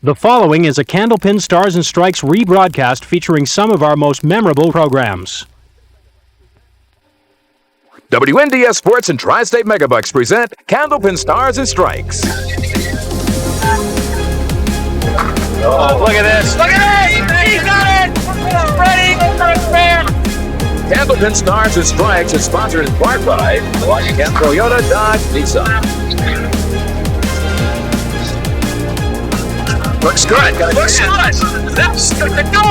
The following is a Candlepin Stars and Strikes rebroadcast featuring some of our most memorable programs. WNDS Sports and Tri-State Megabucks present Candlepin Stars and Strikes. Oh, look at this. Look at it! He got it! Ready for a fair! Candlepin Stars and Strikes is sponsored in part by Washington Toyota Dodge Nissan. Looks good. Looks good. That's good to go.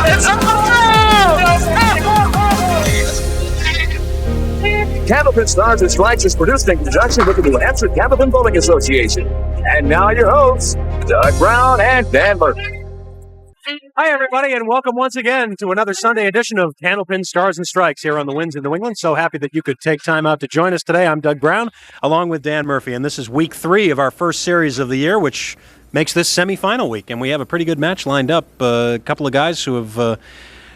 It's a Candlepin Stars and Strikes is produced in conjunction with the New Hampshire Candlepin Bowling Association. And now your hosts, Doug Brown and Dan Murphy. Hi, everybody, and welcome once again to another Sunday edition of Candlepin Stars and Strikes here on the Winds in New England. So happy that you could take time out to join us today. I'm Doug Brown, along with Dan Murphy, and this is week 3 of our first series of the year, which makes this semifinal week, and we have a pretty good match lined up. A couple of guys who have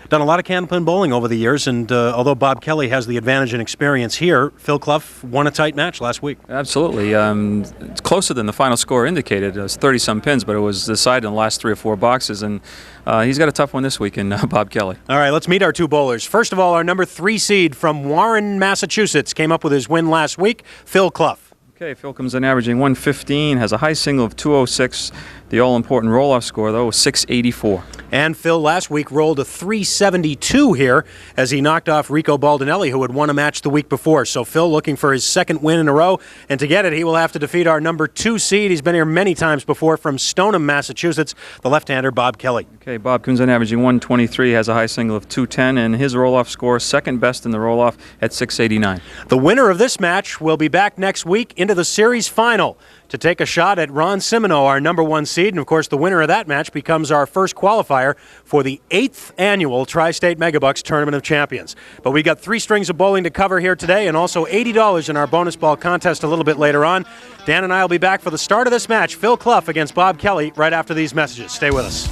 done a lot of Candlepin bowling over the years, and although Bob Kelly has the advantage and experience here, Phil Clough won a tight match last week. Absolutely. It's closer than the final score indicated. It was 30-some pins, but it was decided in the last 3 or 4 boxes, and he's got a tough one this week in Bob Kelly. All right, let's meet our 2 bowlers. First of all, our number 3 seed from Warren, Massachusetts, came up with his win last week, Phil Clough. Okay, Phil comes in averaging 115, has a high single of 206. The all-important roll-off score, though, was 684. And Phil last week rolled a 372 here as he knocked off Rico Baldinelli, who had won a match the week before. So Phil looking for his second win in a row, and to get it, he will have to defeat our number 2 seed. He's been here many times before from Stoneham, Massachusetts, the left-hander Bob Kelly. Okay, Bob comes in averaging 123, has a high single of 210, and his roll-off score, second best in the roll-off at 689. The winner of this match will be back next week into the series final to take a shot at Ron Simino, our number 1 seed. And, of course, the winner of that match becomes our first qualifier for the 8th annual Tri-State Megabucks Tournament of Champions. But we got 3 strings of bowling to cover here today and also $80 in our bonus ball contest a little bit later on. Dan and I will be back for the start of this match, Phil Clough against Bob Kelly, right after these messages. Stay with us.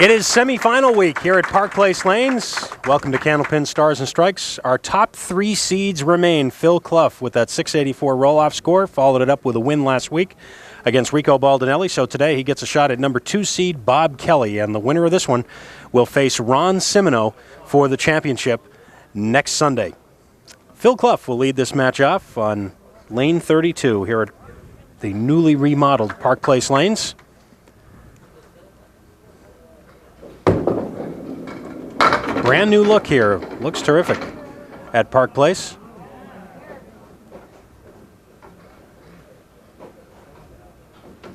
It is semifinal week here at Park Place Lanes. Welcome to Candlepin Stars and Strikes. Our top 3 seeds remain. Phil Clough with that 684 roll-off score, followed it up with a win last week against Rico Baldinelli. So today he gets a shot at number 2 seed Bob Kelly, and the winner of this one will face Ron Simino for the championship next Sunday. Phil Clough will lead this match off on lane 32 here at the newly remodeled Park Place Lanes. Brand new look here. Looks terrific at Park Place.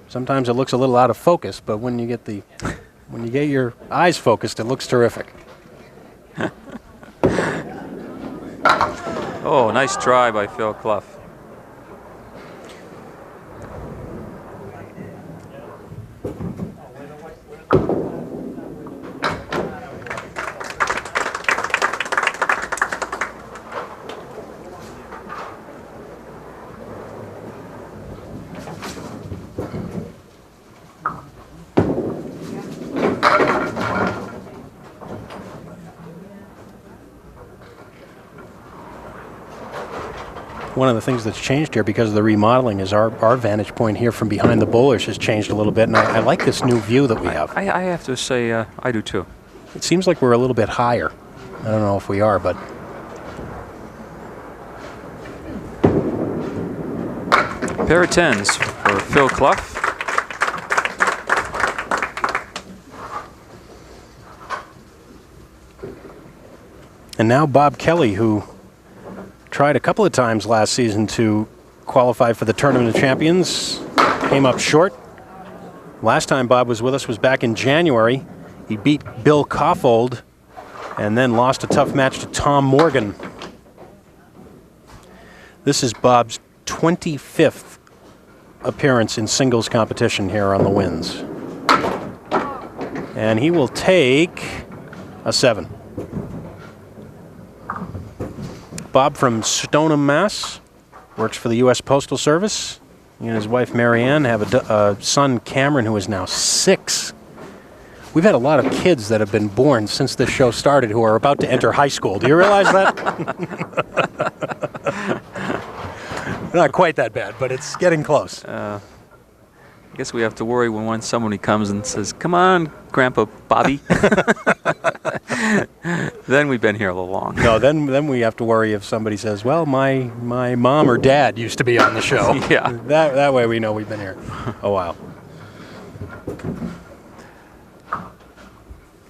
Sometimes it looks a little out of focus, but when you get your eyes focused, it looks terrific. Oh, nice try by Phil Clough. One of the things that's changed here because of the remodeling is our vantage point here from behind the bowlers has changed a little bit, and I like this new view that we have. I have to say I do too. It seems like we're a little bit higher. I don't know if we are, but... Pair of 10s for Phil Clough. And now Bob Kelly, who tried a couple of times last season to qualify for the Tournament of Champions, came up short. Last time Bob was with us was back in January. He beat Bill Koffold and then lost a tough match to Tom Morgan. This is Bob's 25th appearance in singles competition here on the Winds. And he will take a 7. Bob from Stoneham, Mass. Works for the U.S. Postal Service. He and his wife Marianne have a son Cameron who is now 6. We've had a lot of kids that have been born since this show started who are about to enter high school. Do you realize that? Not quite that bad, but it's getting close. I guess we have to worry when somebody comes and says, "Come on, Grandpa Bobby." Then we've been here a little long. No, then we have to worry if somebody says, "Well, my mom or dad used to be on the show." Yeah. That way we know we've been here a while.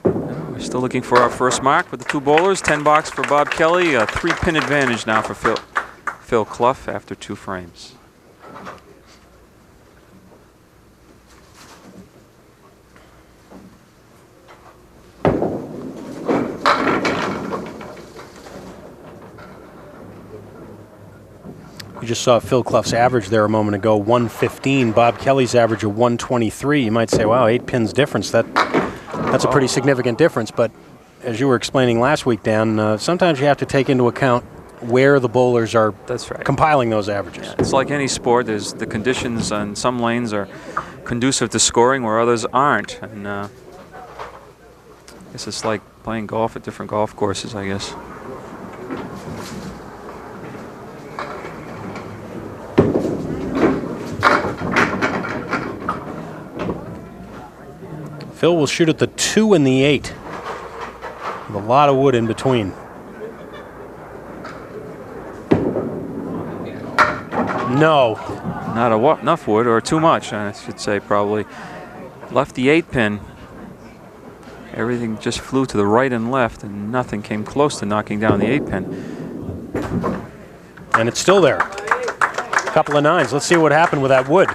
We're still looking for our first mark with the 2 bowlers. 10 box for Bob Kelly. A 3-pin advantage now for Phil Clough after 2 frames. You just saw Phil Clough's average there a moment ago, 115. Bob Kelly's average of 123. You might say, wow, 8 pins difference. That's a pretty significant difference. But as you were explaining last week, Dan, sometimes you have to take into account where the bowlers are compiling those averages. Yeah, it's like any sport. There's the conditions on some lanes are conducive to scoring where others aren't. And I guess it's like playing golf at different golf courses, I guess. Phil will shoot at the 2 and the 8. With a lot of wood in between. No. Not enough wood, or too much, I should say, probably. Left the 8-pin. Everything just flew to the right and left, and nothing came close to knocking down the 8-pin. And it's still there. Couple of 9s. Let's see what happened with that wood.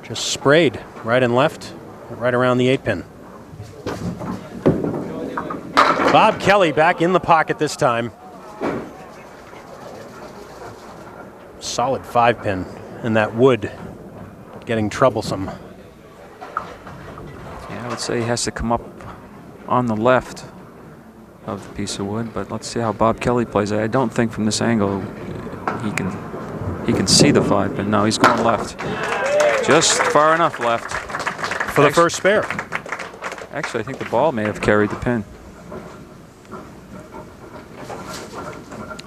Just sprayed right and left, right around the 8-pin. Bob Kelly back in the pocket this time. Solid 5-pin, and that wood getting troublesome. Yeah, I would say he has to come up on the left of the piece of wood, but let's see how Bob Kelly plays it. I don't think from this angle he can see the 5-pin. No, he's going left. Just far enough left. For the first spare. Actually, I think the ball may have carried the pin.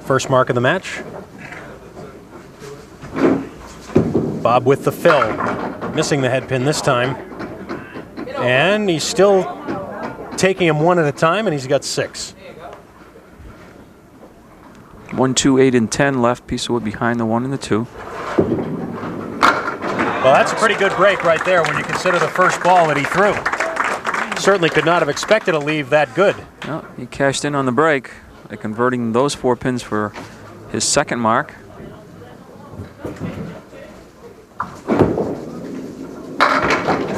First mark of the match. Bob with the fill. Missing the head pin this time. And he's still taking them one at a time, and he's got 6. 1, 2, 8, and 10 left. Piece of wood behind the 1 and the 2. Well, that's a pretty good break right there when you consider the first ball that he threw. Certainly could not have expected a leave that good. No, he cashed in on the break by converting those 4 pins for his second mark.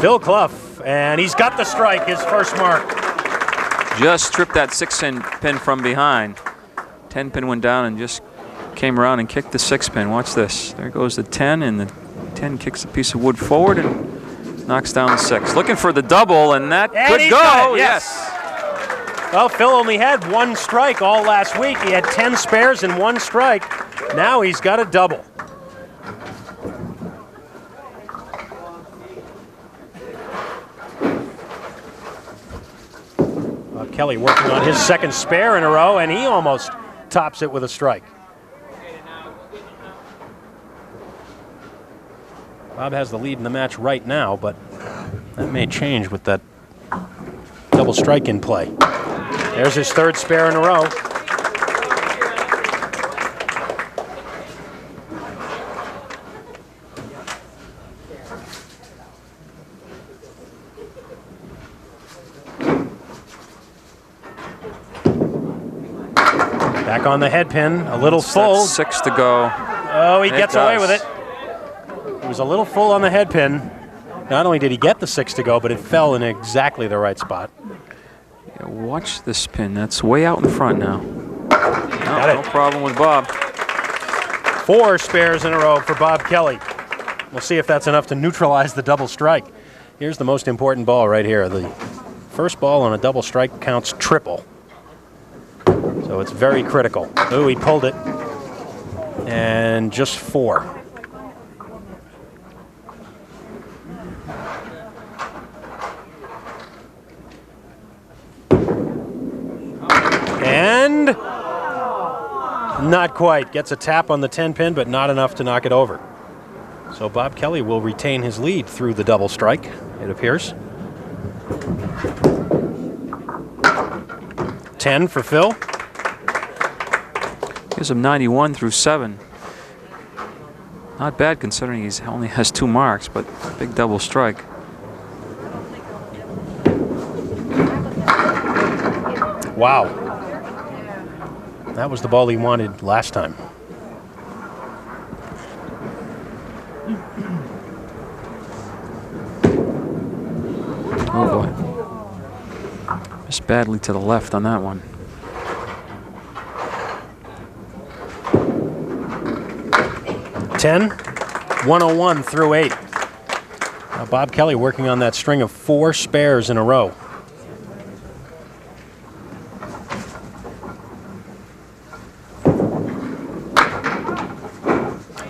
Phil Clough, and he's got the strike, his first mark. Just stripped that 6-pin from behind. 10-pin went down and just came around and kicked the 6-pin. Watch this. There goes the 10, and the 10 kicks a piece of wood forward and knocks down the 6. Looking for the double, and that could go. Yes. Well, Phil only had 1 strike all last week. He had 10 spares and 1 strike. Now he's got a double. Kelly working on his second spare in a row, and he almost tops it with a strike. Bob has the lead in the match right now, but that may change with that double strike in play. There's his 3rd spare in a row. Back on the head pin, a little full. 6 to go. Oh, he gets away with it. He was a little full on the head pin. Not only did he get the 6 to go, but it fell in exactly the right spot. Yeah, watch this pin. That's way out in front now. No problem with Bob. 4 spares in a row for Bob Kelly. We'll see if that's enough to neutralize the double strike. Here's the most important ball right here. The first ball on a double strike counts triple. So it's very critical. Oh, he pulled it. And just 4. Not quite. Gets a tap on the 10 pin, but not enough to knock it over. So Bob Kelly will retain his lead through the double strike, it appears. 10 for Phil. Gives him 91 through 7. Not bad considering he only has 2 marks, but big double strike. Wow. That was the ball he wanted last time. Oh boy. Just badly to the left on that one. Ten, 101 through 8. Now Bob Kelly working on that string of 4 spares in a row.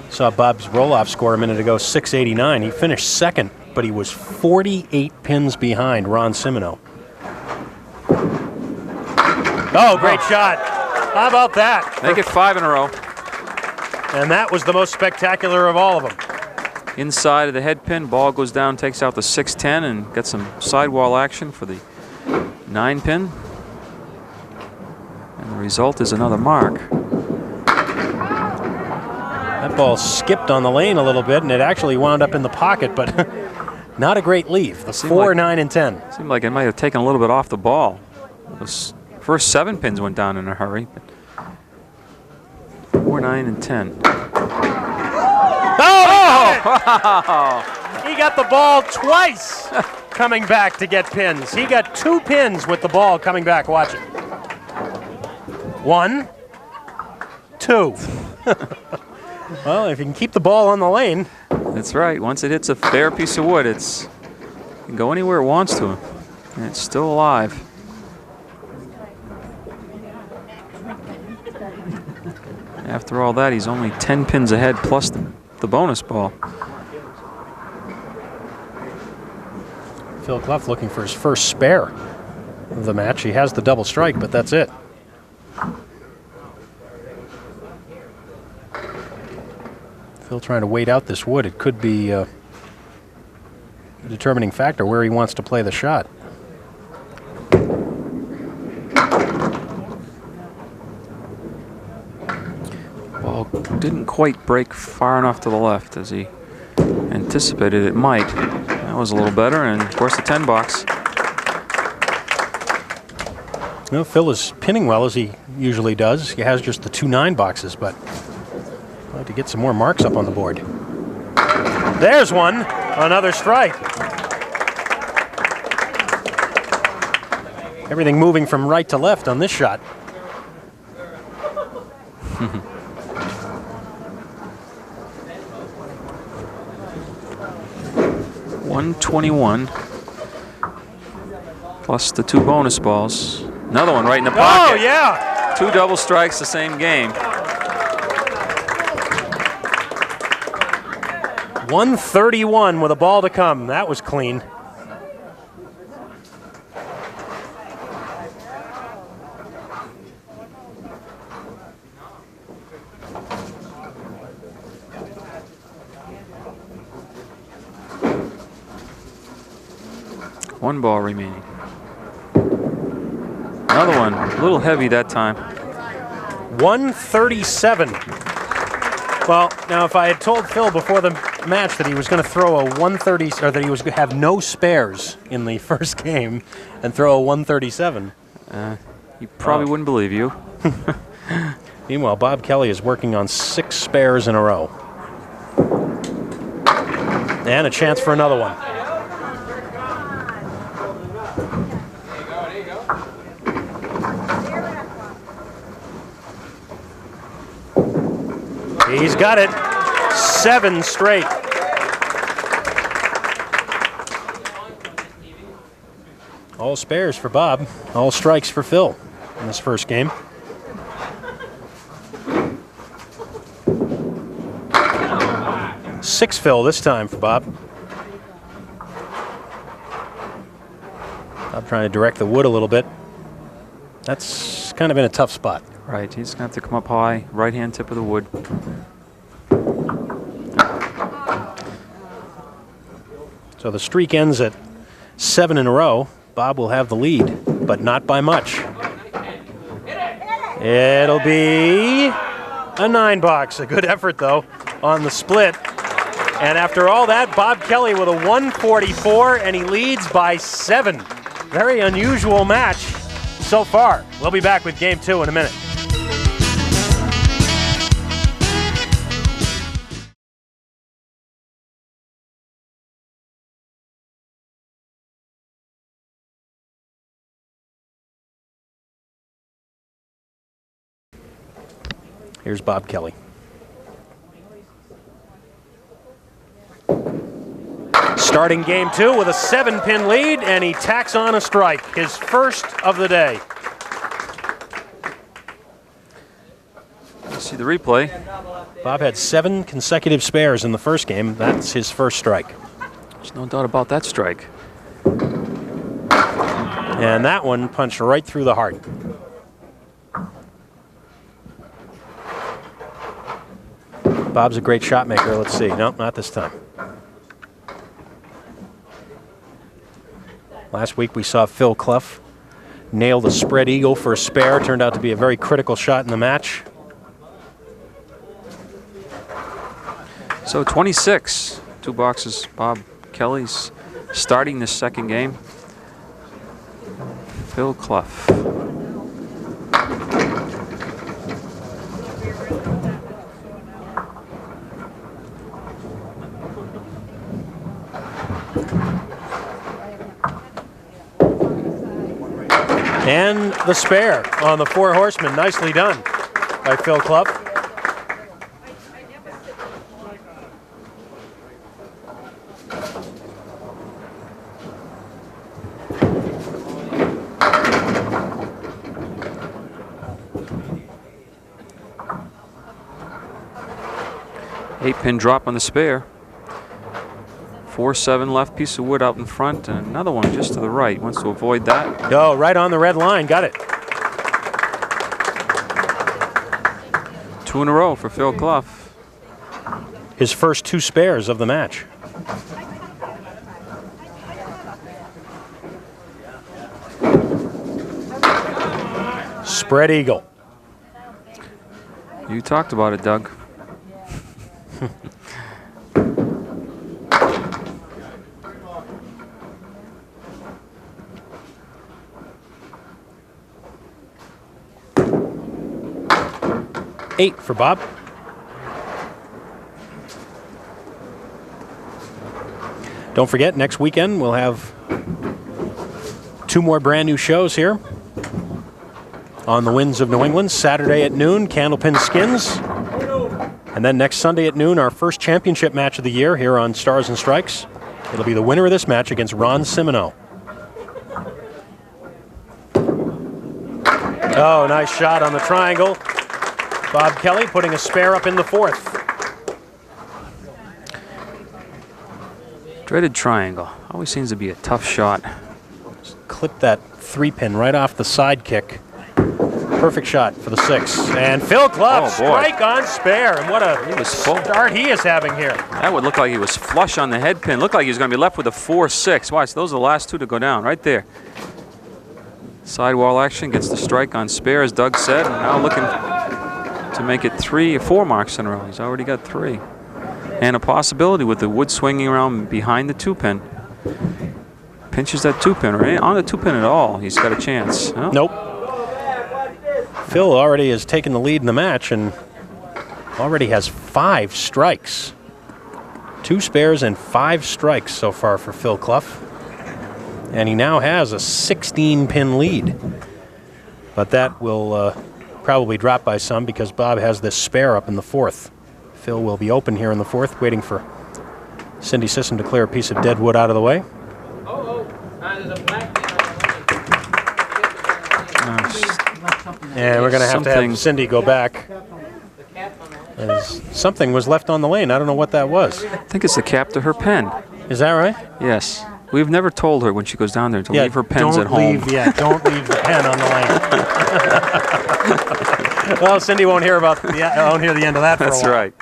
Saw Bob's roll-off score a minute ago, 689. He finished second, but he was 48 pins behind Ron Simino. Oh, great shot. How about that? Make it 5 in a row. And that was the most spectacular of all of them. Inside of the head pin, ball goes down, takes out the 6-10, and gets some sidewall action for the 9 pin. And the result is another mark. That ball skipped on the lane a little bit, and it actually wound up in the pocket, but not a great leave. The 4, 9, and 10. Seemed like it might have taken a little bit off the ball. Those first 7 pins went down in a hurry. But 4, 9, and 10. Oh! Wow! He got the ball twice coming back to get pins. He got 2 pins with the ball coming back. Watch it. 1, 2. Well, if you can keep the ball on the lane. That's right. Once it hits a fair piece of wood, it can go anywhere it wants to. And it's still alive. After all that, he's only 10 pins ahead plus the bonus ball. Phil Clough looking for his first spare of the match. He has the double strike, but that's it. Phil trying to wait out this wood. It could be a determining factor where he wants to play the shot. Ball didn't quite break far enough to the left as he anticipated it might. That was a little better, and of course the 10 box. You know, Phil is pinning well as he usually does. He has just the 2 9 boxes, but I'd like to get some more marks up on the board. There's one, another strike. Everything moving from right to left on this shot. 121 plus the 2 bonus balls. Another one right in the pocket. Oh, yeah. 2 double strikes the same game. 131 with a ball to come. That was clean. One ball remaining. Another one, a little heavy that time. 137. Well, now if I had told Phil before the match that he was going to throw a 130, or that he was going to have no spares in the first game and throw a 137. He probably wouldn't believe you. Meanwhile, Bob Kelly is working on 6 spares in a row. And a chance for another one. He's got it. 7 straight. All spares for Bob. All strikes for Phil in this first game. Six Phil this time for Bob. Bob trying to direct the wood a little bit. That's kind of in a tough spot. Right, he's going to have to come up high, right-hand tip of the wood. So the streak ends at 7 in a row. Bob will have the lead, but not by much. It'll be a 9 box. A good effort, though, on the split. And after all that, Bob Kelly with a 144, and he leads by 7. Very unusual match so far. We'll be back with Game 2 in a minute. Here's Bob Kelly. Starting Game 2 with a 7-pin lead, and he tacks on a strike, his first of the day. See the replay. Bob had 7 consecutive spares in the first game. That's his first strike. There's no doubt about that strike. And that one punched right through the heart. Bob's a great shot maker. Let's see. Nope, not this time. Last week we saw Phil Clough nail the spread eagle for a spare. Turned out to be a very critical shot in the match. So 26, 2 boxes. Bob Kelly's starting this second game. Phil Clough. And the spare on the 4 horsemen. Nicely done by Phil Clough. Eight-pin drop on the spare. 4-7 left, piece of wood out in front, and another one just to the right. Wants to avoid that. Oh, right on the red line. Got it. 2 in a row for Phil Clough. His first 2 spares of the match. Spread eagle. You talked about it, Doug. Eight for Bob. Don't forget, next weekend we'll have 2 more brand new shows here on the Winds of New England. Saturday at noon, Candlepin Skins. And then next Sunday at noon, our first championship match of the year here on Stars and Strikes. It'll be the winner of this match against Ron Simino. Oh, nice shot on the triangle. Bob Kelly putting a spare up in the 4th. Dreaded triangle. Always seems to be a tough shot. Clip that 3-pin right off the side kick. Perfect shot for the 6. And Phil Clough, strike on spare. And what a start he is having here. That would look like he was flush on the head pin. Looked like he was going to be left with a 4-6. Watch, those are the last 2 to go down right there. Sidewall action gets the strike on spare, as Doug said. And now looking to make it 3 or 4 marks in a row. He's already got 3. And a possibility with the wood swinging around behind the 2-pin. Pinches that 2-pin, or on the 2-pin at all. He's got a chance. Oh. Nope. Phil already has taken the lead in the match and already has 5 strikes. 2 spares and 5 strikes so far for Phil Clough. And he now has a 16-pin lead. But that will probably drop by some because Bob has this spare up in the 4th. Phil will be open here in the 4th, waiting for Cindy Sisson to clear a piece of dead wood out of the way. And we're going to have Cindy go back. As something was left on the lane. I don't know what that was. I think it's the cap to her pen. Is that right? Yes. We've never told her when she goes down there to leave her pens at home. Don't leave the pen on the lane. Well, Cindy won't hear the end of that for a while. That's right.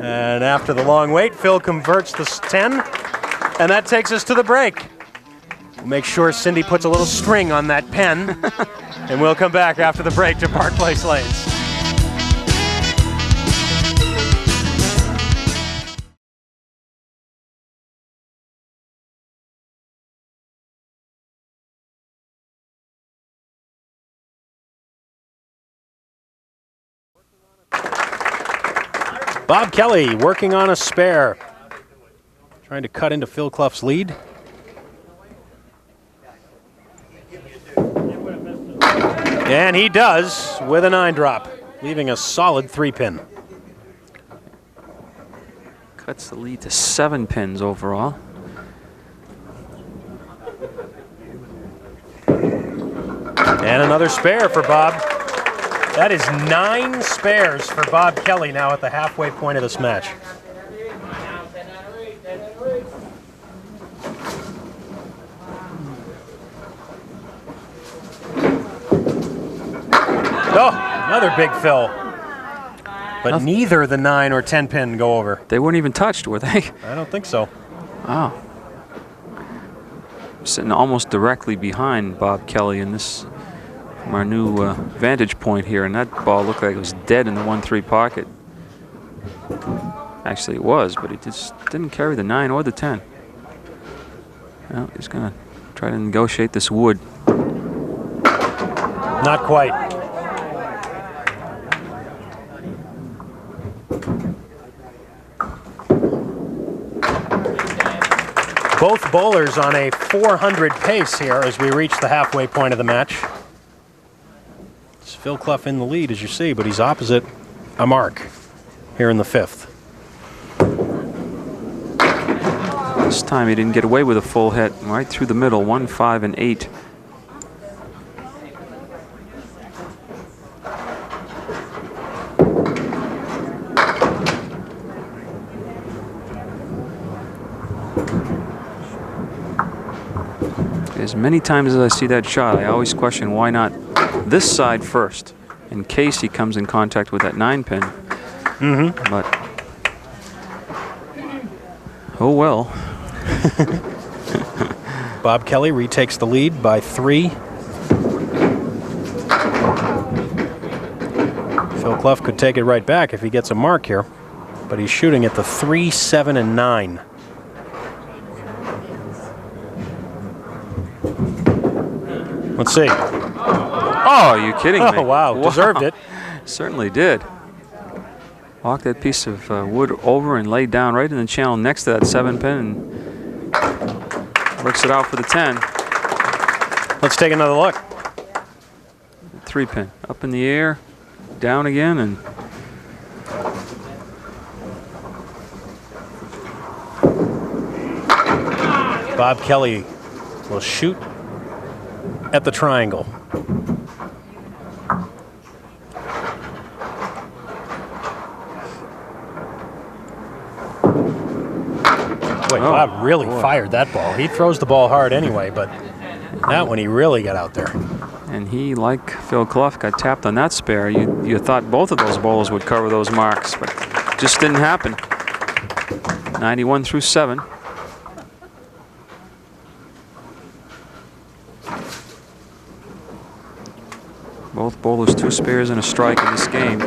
And after the long wait, Phil converts the 10, and that takes us to the break. We'll make sure Cindy puts a little string on that pen, and we'll come back after the break to Park Place Lanes. Bob Kelly working on a spare. Trying to cut into Phil Clough's lead. And he does with a 9-drop, leaving a solid 3-pin. Cuts the lead to 7 pins overall. And another spare for Bob. That is 9 spares for Bob Kelly now at the halfway point of this match. Oh, another big fill. But neither the 9 or 10 pin go over. They weren't even touched, were they? I don't think so. Oh. Sitting almost directly behind Bob Kelly in this, from our new vantage point here, and that ball looked like it was dead in the 1-3 pocket. Actually it was, but it just didn't carry the 9 or the 10. Well, he's gonna try to negotiate this wood. Not quite. Both bowlers on a 400 pace here as we reach the halfway point of the match. It's Phil Clough in the lead, as you see, but he's opposite a mark here in the 5th. This time he didn't get away with a full hit, right through the middle, 1, 5, and 8. As many times as I see that shot, I always question why not this side first, in case he comes in contact with that 9 pin. But, oh well. Bob Kelly retakes the lead by 3. Phil Clough could take it right back if he gets a mark here, but he's shooting at the 3, 7, and 9. Let's see. Oh, are you kidding me? Oh, wow. Deserved it. Certainly did. Walked that piece of wood over and laid down right in the channel next to that 7 pin and works it out for the 10. Let's take another look. 3 pin. Up in the air, down again, and Bob Kelly will shoot at the triangle. Boy, Bob really fired that ball. He throws the ball hard anyway, but that one he really got out there. And he, like Phil Clough, got tapped on that spare. You thought both of those bowlers would cover those marks, but just didn't happen. 91 through 7. Both bowlers 2 spares and a strike in this game.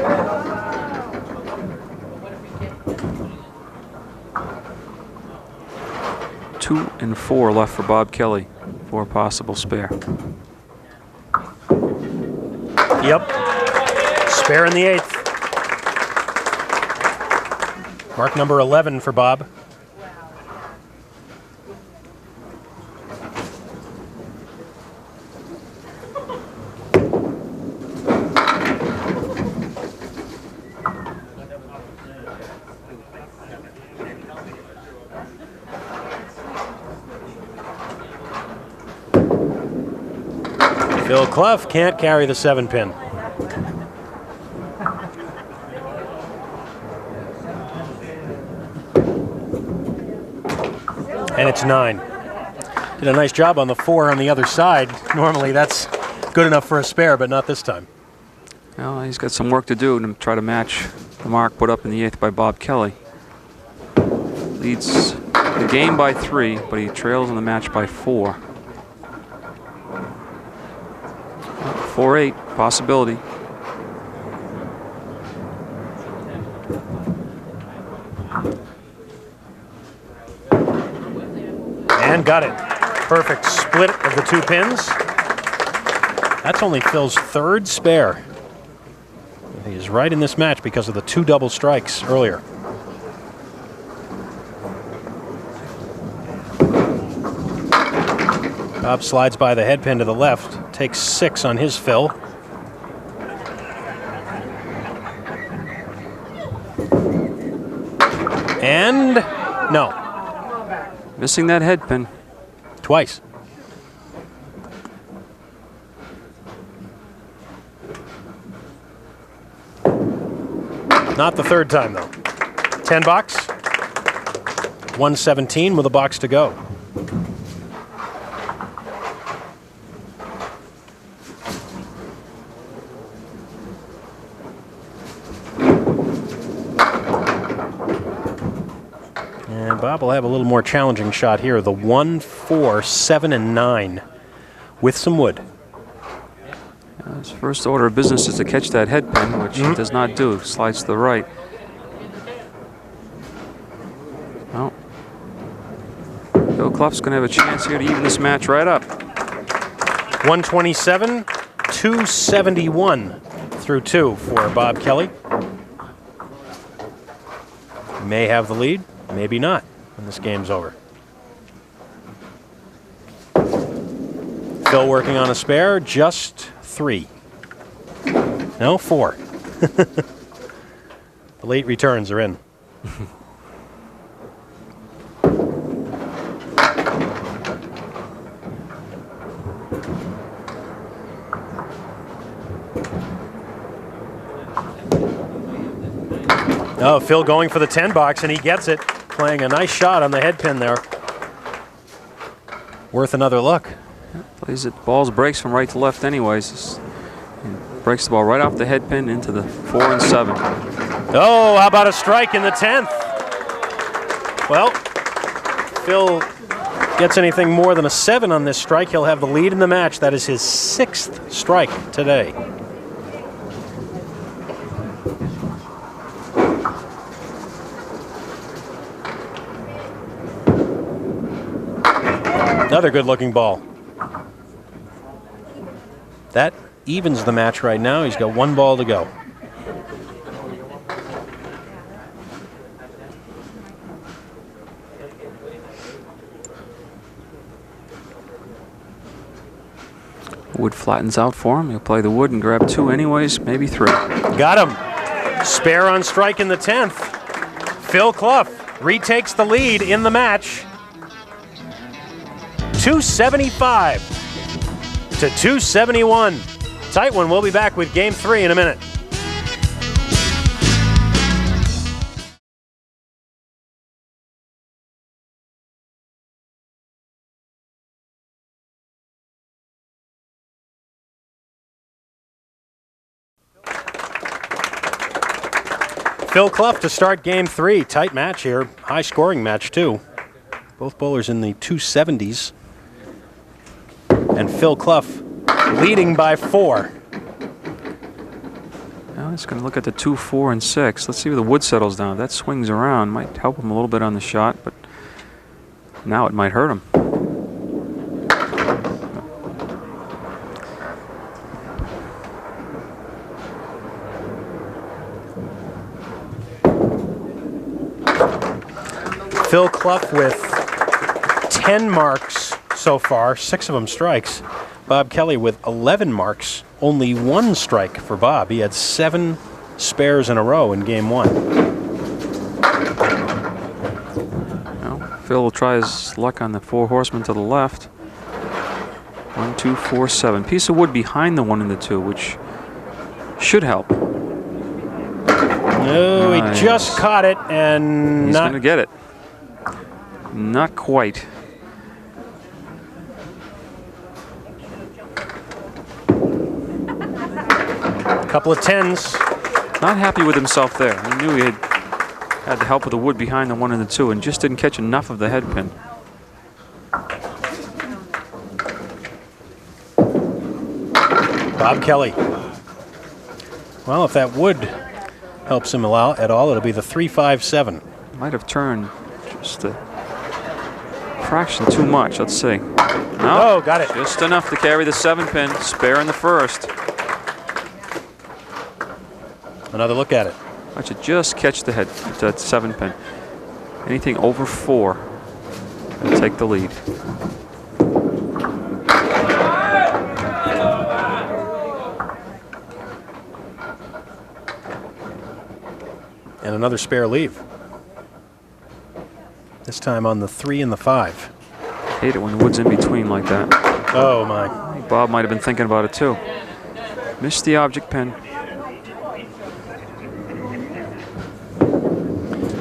Two and 4 left for Bob Kelly for a possible spare. Yep. Spare in the 8th. Mark number 11 for Bob. Phil Clough can't carry the 7 pin. And it's 9. Did a nice job on the 4 on the other side. Normally that's good enough for a spare, but not this time. Well, he's got some work to do to try to match the mark put up in the 8th by Bob Kelly. Leads the game by 3, but he trails in the match by 4. 4-8, possibility. And got it. Perfect split of the 2 pins. That's only Phil's 3rd spare. He is right in this match because of the 2 double strikes earlier. Bob slides by the head pin to the left, takes 6 on his fill. And no. Missing that head pin. Twice. Not the 3rd time, though. 10 box. 117 with a box to go. And Bob will have a little more challenging shot here. The 1, 4, 7, and 9 with some wood. His first order of business is to catch that head pin, which he does not do. Slides to the right. Well, Phil Clough's going to have a chance here to even this match right up. 127, 271 through 2 for Bob Kelly. May have the lead, maybe not when this game's over. Phil working on a spare, just 3. No, 4. The late returns are in. Oh, Phil going for the 10 box, and he gets it. Playing a nice shot on the head pin there. Worth another look. Plays it, balls breaks from right to left anyways. Breaks the ball right off the head pin into the 4 and 7. Oh, how about a strike in the 10th? Well, Phil gets anything more than a 7 on this strike, he'll have the lead in the match. That is his 6th strike today. Another good-looking ball. That evens the match right now. He's got 1 ball to go. Wood flattens out for him. He'll play the wood and grab 2 anyways, maybe 3. Got him. Spare on strike in the 10th. Phil Clough retakes the lead in the match. 275 to 271. Tight one. We'll be back with Game 3 in a minute. Phil Clough to start Game 3. Tight match here. High scoring match too. Both bowlers in the 270s. And Phil Clough leading by 4. Now he's going to look at the 2, 4, and 6. Let's see where the wood settles down. If that swings around, might help him a little bit on the shot, but now it might hurt him. Phil Clough with 10 marks so far, 6 of them strikes. Bob Kelly with 11 marks, only 1 strike for Bob. He had 7 spares in a row in Game 1. Well, Phil will try his luck on the 4 horsemen to the left. 1, 2, 4, 7. Piece of wood behind the 1 and the 2, which should help. No, he just caught it and he's going to get it. Not quite. Couple of 10s. Not happy with himself there. He knew he had the help of the wood behind the 1 and the 2 and just didn't catch enough of the head pin. Bob Kelly. Well, if that wood helps him at all, it'll be the 3-5-7. Might have turned just a fraction too much. Let's see. No, Oh, got it. just enough to carry the 7 pin. Spare in the first. Another look at it. I should just catch the head, that 7 pin. Anything over 4, and take the lead. And another spare leave. This time on the 3 and the 5. Hate it when the wood's in between like that. Oh my. Bob might have been thinking about it too. Missed the object pin.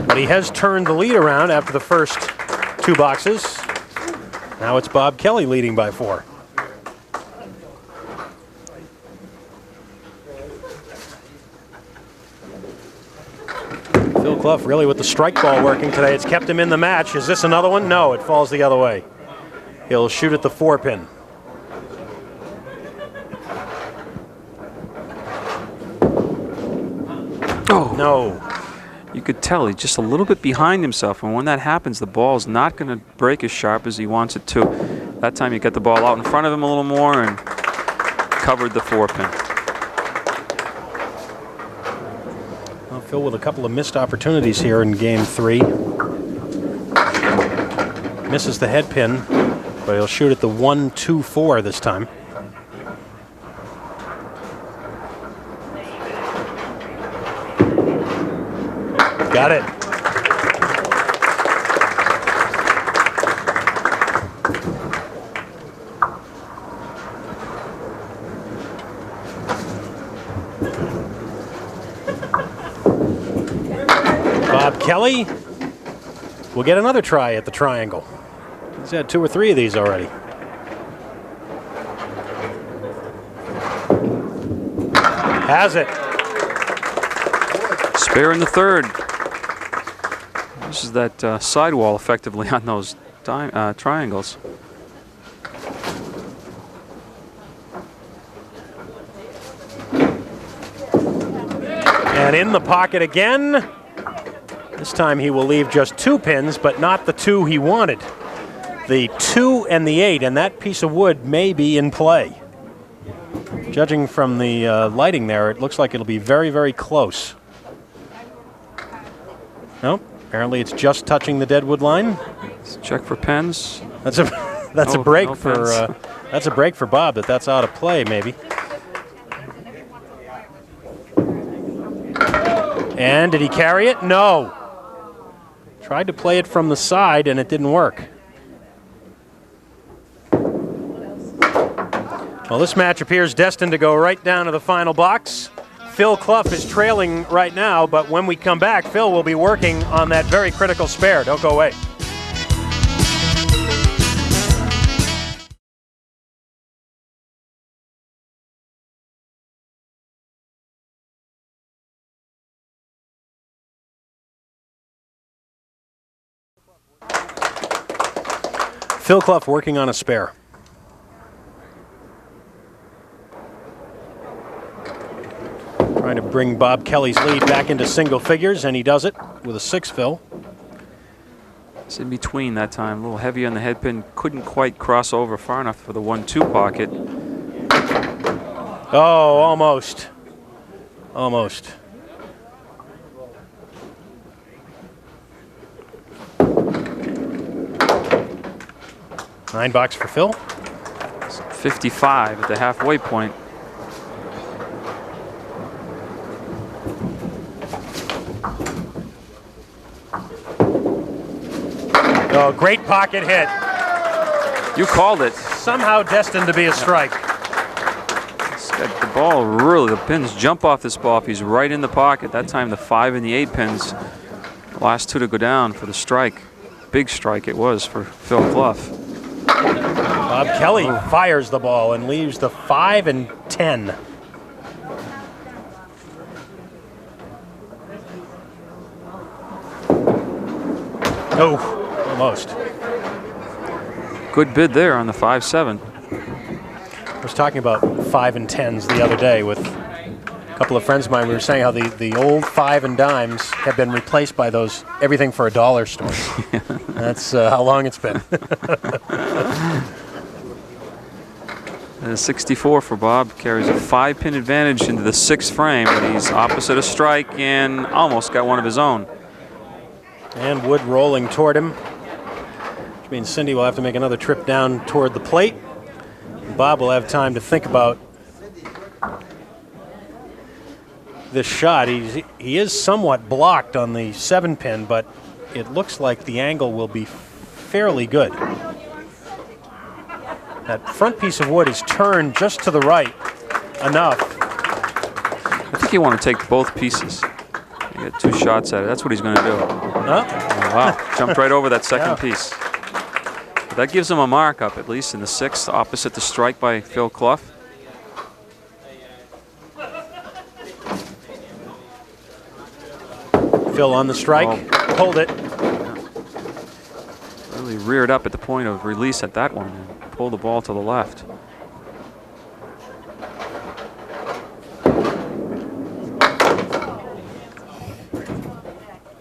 But he has turned the lead around after the first 2 boxes. Now it's Bob Kelly leading by 4. Phil Clough really with the strike ball working today. It's kept him in the match. Is this another one? No, it falls the other way. He'll shoot at the 4 pin. Oh, No. you could tell he's just a little bit behind himself, and when that happens, the ball's not going to break as sharp as he wants it to. That time you get the ball out in front of him a little more and covered the 4 pin. Well, Phil with a couple of missed opportunities here in game 3. Misses the head pin, but he'll shoot at the 1-2-4 this time. Got it. Bob Kelly will get another try at the triangle. He's had 2 or 3 of these already. Has it. Spare in the 3rd. This is that sidewall effectively on those triangles. And in the pocket again. This time he will leave just 2 pins, but not the 2 he wanted. The 2 and the 8, and that piece of wood may be in play. Judging from the lighting there, it looks like it'll be very, very close. Nope. Apparently it's just touching the deadwood line. Let's check for pins. That's a a break for that's a break for Bob. That's out of play maybe. And did he carry it? No. Tried to play it from the side and it didn't work. Well, this match appears destined to go right down to the final box. Phil Clough is trailing right now, but when we come back, Phil will be working on that very critical spare. Don't go away. Phil Clough working on a spare. Trying to bring Bob Kelly's lead back into single figures, and he does it with a 6 fill. It's in between that time, a little heavy on the head pin. Couldn't quite cross over far enough for the 1-2 pocket. Oh, almost. Almost. $9 for Phil. 55 at the halfway point. Oh, great pocket hit. You called it. Somehow destined to be a strike. It's got the ball really, the pins jump off this ball if he's right in the pocket. That time the 5 and the 8 pins, the last 2 to go down for the strike. big strike it was for Phil Clough. Bob Kelly fires the ball and leaves the 5 and 10. Oh, almost. Good bid there on the 5-7. I was talking about 5 and 10s the other day with a couple of friends of mine. We were saying how the old 5 and dimes have been replaced by those everything for $1 stores. That's how long it's been. 64 for Bob. Carries a 5-pin advantage into the 6th frame, but he's opposite a strike and almost got one of his own. And Wood rolling toward him, which means Cindy will have to make another trip down toward the plate. Bob will have time to think about this shot. He is somewhat blocked on the 7-pin, but it looks like the angle will be fairly good. That front piece of wood is turned just to the right enough. I think you want to take both pieces. You get 2 shots at it. That's what he's going to do. Huh? Oh, wow, jumped right over that second piece. But that gives him a markup, at least in the 6th, opposite the strike by Phil Clough. Phil on the strike, pulled it. Really reared up at the point of release at that one and pulled the ball to the left.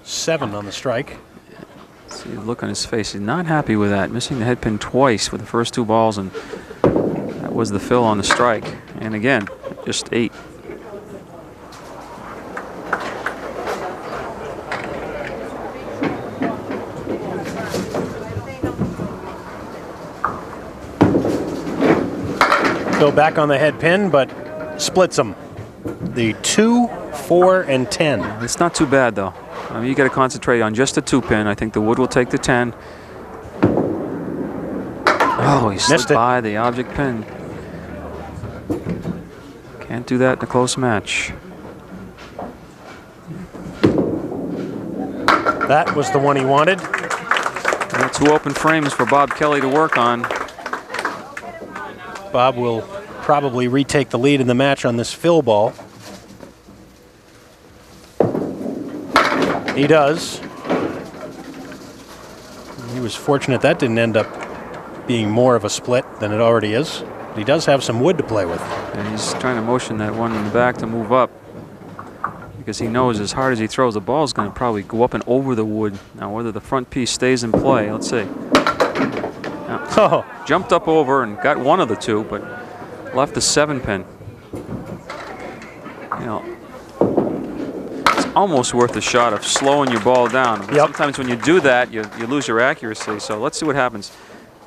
Seven on the strike. See the look on his face. He's not happy with that. Missing the head pin twice with the first 2 balls, and that was the Phil on the strike. And again, just 8. Phil back on the head pin, but splits them. The 2, 4, and 10. It's not too bad, though. I mean, you got to concentrate on just the 2-pin. I think the wood will take the 10. Oh, he slid by the object pin. Can't do that in a close match. That was the one he wanted. And 2 open frames for Bob Kelly to work on. Bob will probably retake the lead in the match on this Phil ball. He does. He was fortunate that didn't end up being more of a split than it already is. But he does have some wood to play with. And he's trying to motion that one in the back to move up, because he knows as hard as he throws, the ball is going to probably go up and over the wood. Now, whether the front piece stays in play, let's see. Now, jumped up over and got one of the 2, but left the 7-pin. You know, it's almost worth a shot of slowing your ball down. But sometimes when you do that, you lose your accuracy. So let's see what happens.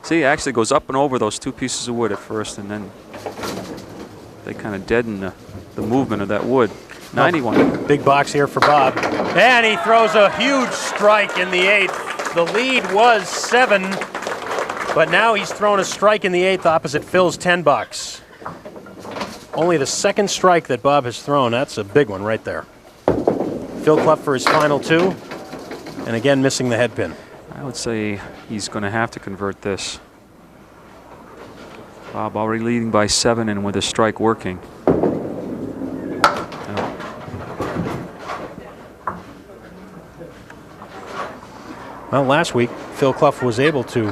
See, it actually goes up and over those 2 pieces of wood at first, and then they kind of deaden the movement of that wood. 91. Big box here for Bob. And he throws a huge strike in the 8th. The lead was 7, but now he's thrown a strike in the 8th opposite Phil's 10 box. Only the 2nd strike that Bob has thrown. That's a big one right there. Phil Clough for his final 2, and again missing the head pin. I would say he's going to have to convert this. Bob already leading by 7 and with a strike working. Well, last week, Phil Clough was able to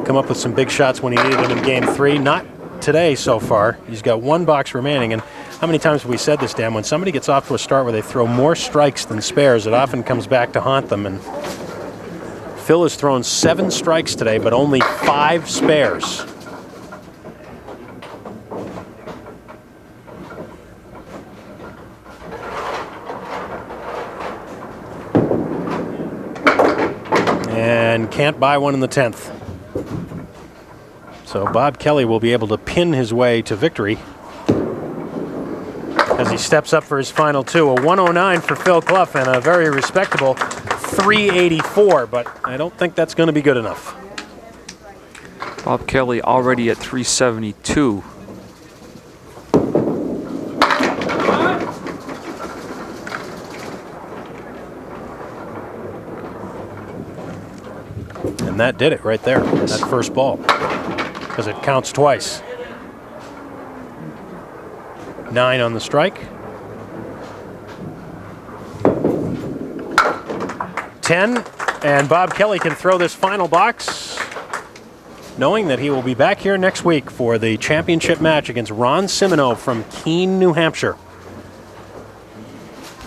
come up with some big shots when he needed them in Game 3. Not today so far. He's got 1 box remaining. And how many times have we said this, Dan? When somebody gets off to a start where they throw more strikes than spares, it often comes back to haunt them. And Phil has thrown 7 strikes today, but only 5 spares. And can't buy one in the 10th. So Bob Kelly will be able to pin his way to victory as he steps up for his final 2. A 109 for Phil Clough and a very respectable 384, but I don't think that's going to be good enough. Bob Kelly already at 372. And that did it right there, that first ball, because it counts twice. 9 on the strike. 10, and Bob Kelly can throw this final box, knowing that he will be back here next week for the championship match against Ron Simino from Keene, New Hampshire.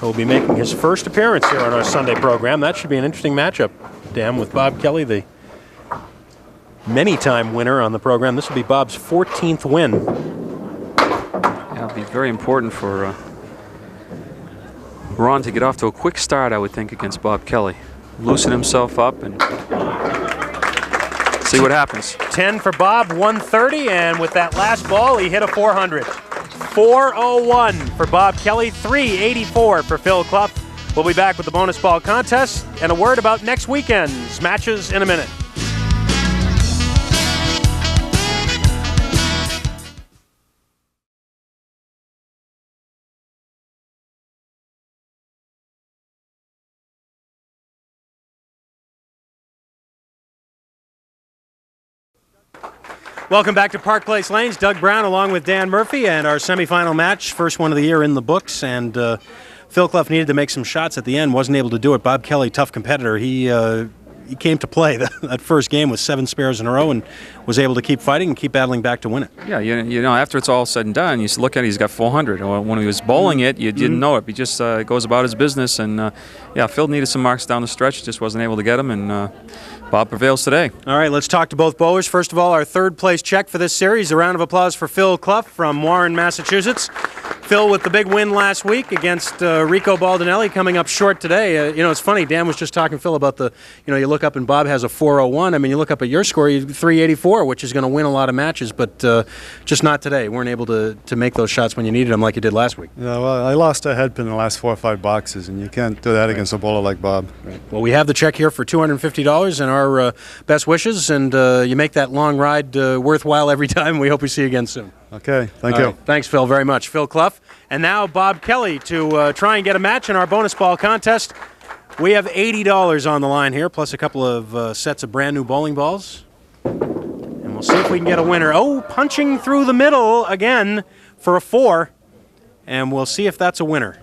He'll be making his first appearance here on our Sunday program. That should be an interesting matchup, Dan, with Bob Kelly, the many-time winner on the program. This will be Bob's 14th win. Yeah, it'll be very important for Ron to get off to a quick start, I would think, against Bob Kelly. Loosen himself up and see what happens. 10 for Bob, 130, and with that last ball, he hit a 400. 401 for Bob Kelly, 384 for Phil Clough. We'll be back with the bonus ball contest and a word about next weekend's matches in a minute. Welcome back to Park Place Lanes. Doug Brown along with Dan Murphy, and our semifinal match, first one of the year in the books. And Phil Clough needed to make some shots at the end, wasn't able to do it. Bob Kelly, tough competitor. He came to play that first game with 7 spares in a row and was able to keep fighting and keep battling back to win it. Yeah, you know, after it's all said and done, you look at it, he's got 400. When he was bowling it, you didn't know it. He just goes about his business. And, yeah, Phil needed some marks down the stretch, just wasn't able to get them. And Bob prevails today. All right, let's talk to both bowlers. First of all, our third place check for this series. A round of applause for Phil Clough from Warren, Massachusetts. Phil with the big win last week against Rico Baldinelli, coming up short today. You know, it's funny, Dan was just talking, Phil, about the, you know, you look up and Bob has a 401. I mean, you look up at your score, you 384, which is going to win a lot of matches, but just not today. Weren't able to make those shots when you needed them like you did last week. Yeah, well, I lost a head pin in the last 4 or 5 boxes, and you can't do that against a bowler like Bob. Right. Well, we have the check here for $250 and our best wishes, and you make that long ride worthwhile every time. We hope we see you again soon. Okay, thank you. Right. Thanks, Phil, very much. Phil Clough. And now Bob Kelly to try and get a match in our bonus ball contest. We have $80 on the line here, plus a couple of sets of brand new bowling balls. And we'll see if we can get a winner. Oh, punching through the middle again for a 4. And we'll see if that's a winner.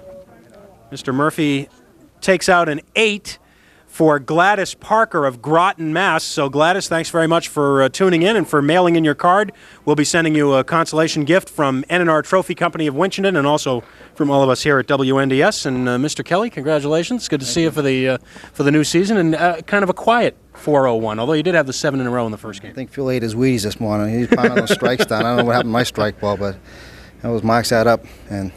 Mr. Murphy takes out an 8 for Gladys Parker of Groton, Mass. So Gladys, thanks very much for tuning in and for mailing in your card. We'll be sending you a consolation gift from N&R Trophy Company of Winchendon and also from all of us here at WNDS. And Mr. Kelly, congratulations. Good to see you for the new season, and kind of a quiet 401, although you did have the 7 in a row in the first game. I think Phil ate his Wheaties this morning. He's pounding those strikes down. I don't know what happened to my strike ball, but those marks add up, and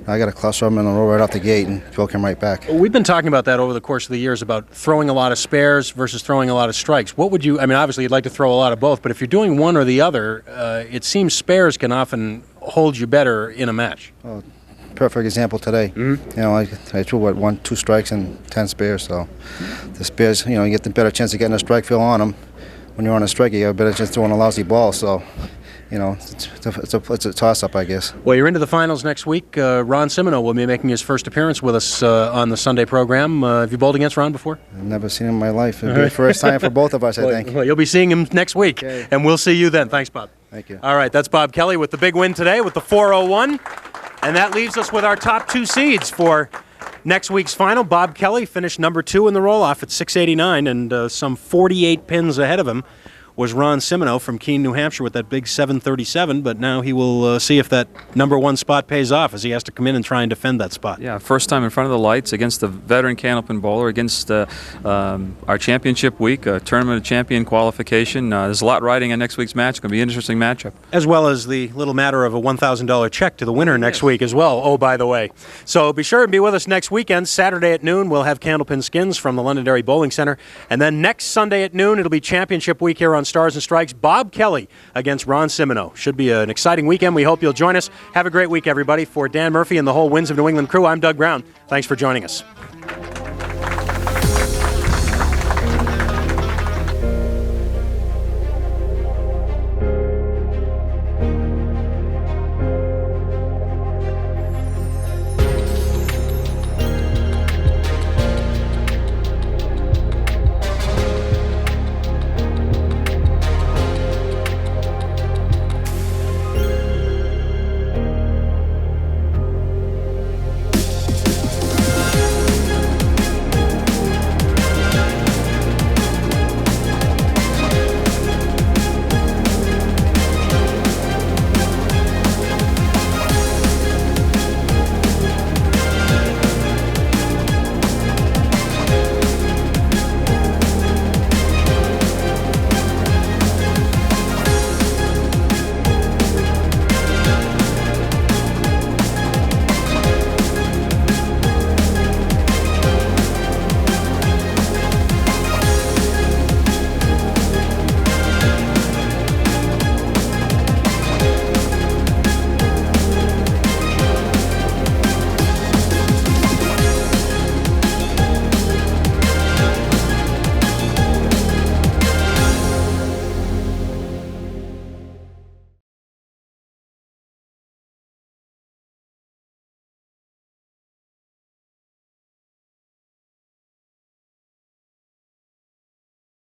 I got a cluster of them and a roll right off the gate, and Phil came right back. We've been talking about that over the course of the years, about throwing a lot of spares versus throwing a lot of strikes. What would you, I mean, obviously you'd like to throw a lot of both, but if you're doing one or the other, it seems spares can often hold you better in a match. Well, perfect example today. You know, I threw, what, 1, 2 strikes and 10 spares, so the spares, you know, you get the better chance of getting a strike feel on them. When you're on a strike, you have a better chance of throwing a lousy ball, so you know, it's a toss-up, I guess. Well, you're into the finals next week. Ron Simino will be making his first appearance with us on the Sunday program. Have you bowled against Ron before? I've never seen him in my life. It'll be the first time for both of us, I think. Well, you'll be seeing him next week, okay, and we'll see you then. Thanks, Bob. Thank you. All right, that's Bob Kelly with the big win today with the 401, and that leaves us with our top 2 seeds for next week's final. Bob Kelly finished number 2 in the roll-off at 689, and some 48 pins ahead of him was Ron Simino from Keene, New Hampshire with that big 737, but now he will see if that number 1 spot pays off as he has to come in and try and defend that spot. Yeah, first time in front of the lights against the veteran Candlepin bowler, against our championship week, tournament of champion qualification. There's a lot riding on next week's match. It's going to be an interesting matchup. As well as the little matter of a $1,000 check to the winner next week as well, oh, by the way. So be sure and be with us next weekend. Saturday at noon, we'll have Candlepin Skins from the Londonderry Bowling Center. And then next Sunday at noon, it'll be championship week here on Stars and Strikes. Bob Kelly against Ron Simino. Should be an exciting weekend. We hope you'll join us. Have a great week, everybody. For Dan Murphy and the whole Winds of New England crew, I'm Doug Brown. Thanks for joining us.